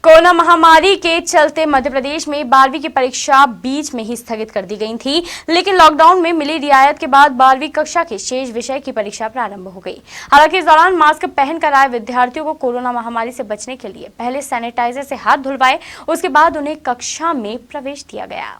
Corona महामारी के चलते मध्य प्रदेश में 12वीं की परीक्षा बीच में ही स्थगित कर दी गई थी, लेकिन लॉकडाउन में मिली रियायत के बाद 12वीं कक्षा के शेष विषय की परीक्षा प्रारंभ हो गई। हालांकि इस दौरान मास्क पहनकर आए विद्यार्थियों को कोरोना महामारी से बचने के लिए पहले सैनिटाइजर से हाथ धुलवाए, उसके बाद उन्हें कक्षा में प्रवेश दिया गया।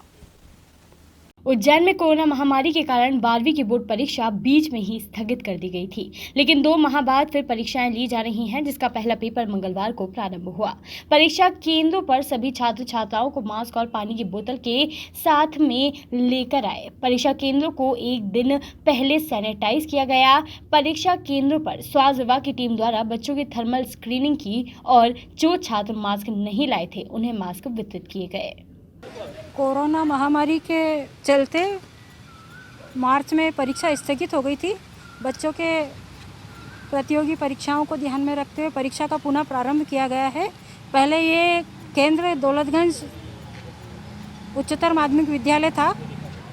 उज्जैन में कोरोना महामारी के कारण 12वीं की बोर्ड परीक्षा बीच में ही स्थगित कर दी गई थी, लेकिन 2 माह बाद फिर परीक्षाएं ली जा रही हैं, जिसका पहला पेपर मंगलवार को प्रारंभ हुआ। परीक्षा केंद्रों पर सभी छात्र छात्राओं को मास्क और पानी की बोतल के साथ में लेकर आए। परीक्षा केंद्रों को एक दिन पहले सैनिटाइज किया गया। परीक्षा केंद्रों पर स्वास्थ्य विभाग की टीम द्वारा बच्चों की थर्मल स्क्रीनिंग की और जो छात्र मास्क नहीं लाए थे उन्हें मास्क वितरित किए गए। कोरोना महामारी के चलते मार्च में परीक्षा स्थगित हो गई थी। बच्चों के प्रतियोगी परीक्षाओं को ध्यान में रखते हुए परीक्षा का पुनः प्रारंभ किया गया है। पहले ये केंद्र दौलतगंज उच्चतर माध्यमिक विद्यालय था,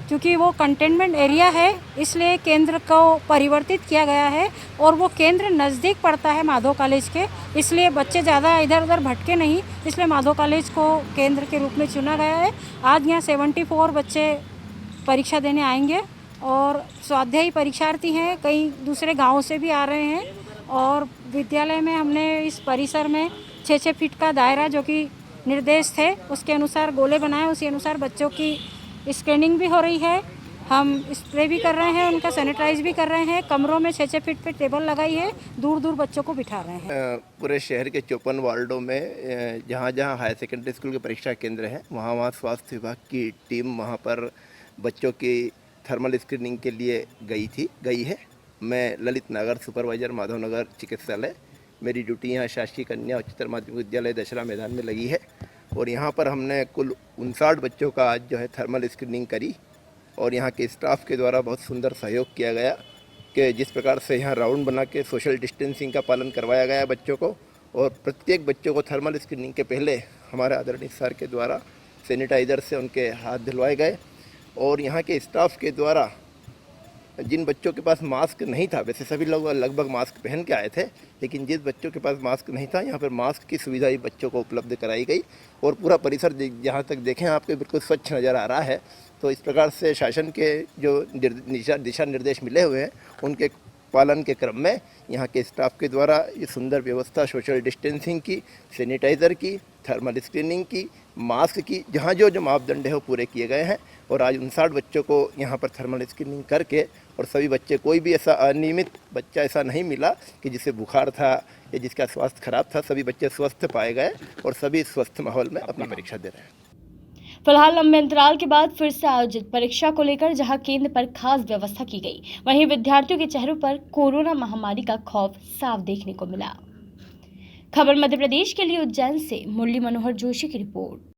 क्योंकि वो कंटेनमेंट एरिया है इसलिए केंद्र को परिवर्तित किया गया है और वो केंद्र नज़दीक पड़ता है माधव कॉलेज के, इसलिए बच्चे ज़्यादा इधर उधर भटके नहीं, इसलिए माधव कॉलेज को केंद्र के रूप में चुना गया है। आज यहाँ 74 बच्चे परीक्षा देने आएंगे और स्वाध्यायी परीक्षार्थी हैं, कई दूसरे गाँव से भी आ रहे हैं। और विद्यालय में हमने इस परिसर में 6-6 फीट का दायरा, जो कि निर्देश थे उसके अनुसार गोले बनाए, उसी अनुसार बच्चों की स्कैनिंग भी हो रही है। हम स्प्रे भी कर रहे हैं, उनका सैनिटाइज भी कर रहे हैं। कमरों में 6-6 फीट पे टेबल लगाई है, दूर दूर बच्चों को बिठा रहे हैं। पूरे शहर के 54 वार्डों में जहाँ जहाँ हायर सेकेंडरी स्कूल के परीक्षा केंद्र हैं वहाँ स्वास्थ्य विभाग की टीम वहाँ पर बच्चों की थर्मल स्क्रीनिंग के लिए गई है। मैं ललित नागर सुपरवाइज़र माधव नगर चिकित्सालय, मेरी ड्यूटी यहाँ शासकीय कन्या उच्चतर माध्यमिक विद्यालय दशहरा मैदान में लगी है और यहाँ पर हमने कुल 59 बच्चों का आज जो है थर्मल स्क्रीनिंग करी और यहाँ के स्टाफ के द्वारा बहुत सुंदर सहयोग किया गया कि जिस प्रकार से यहाँ राउंड बना के सोशल डिस्टेंसिंग का पालन करवाया गया बच्चों को और प्रत्येक बच्चों को थर्मल स्क्रीनिंग के पहले हमारे आदरणीय सर के द्वारा सैनिटाइज़र से उनके हाथ धुलवाए गए और यहाँ के स्टाफ के द्वारा जिन बच्चों के पास मास्क नहीं था, वैसे सभी लोग लगभग मास्क पहन के आए थे, लेकिन जिस बच्चों के पास मास्क नहीं था यहाँ पर मास्क की सुविधा ही बच्चों को उपलब्ध कराई गई और पूरा परिसर जहाँ तक देखें आपके बिल्कुल स्वच्छ नज़र आ रहा है। तो इस प्रकार से शासन के जो दिशा निर्देश मिले हुए हैं उनके पालन के क्रम में यहाँ के स्टाफ के द्वारा ये सुंदर व्यवस्था सोशल डिस्टेंसिंग की, सैनिटाइज़र की, थर्मल स्क्रीनिंग की, मास्क की, जहाँ जो मापदंड है वो पूरे किए गए हैं और आज 59 बच्चों को यहाँ पर थर्मल स्क्रीनिंग करके और सभी बच्चे, कोई भी ऐसा अनियमित बच्चा ऐसा नहीं मिला कि जिसे बुखार था या जिसका स्वास्थ्य खराब था। सभी बच्चे स्वस्थ पाए गए और सभी स्वस्थ माहौल में अपनी परीक्षा दे रहे हैं। फिलहाल लंबे अंतराल के बाद फिर से आयोजित परीक्षा को लेकर जहां केंद्र पर खास व्यवस्था की गई, वहीं विद्यार्थियों के चेहरों पर कोरोना महामारी का खौफ साफ देखने को मिला। खबर मध्य प्रदेश के लिए उज्जैन से मुरली मनोहर जोशी की रिपोर्ट।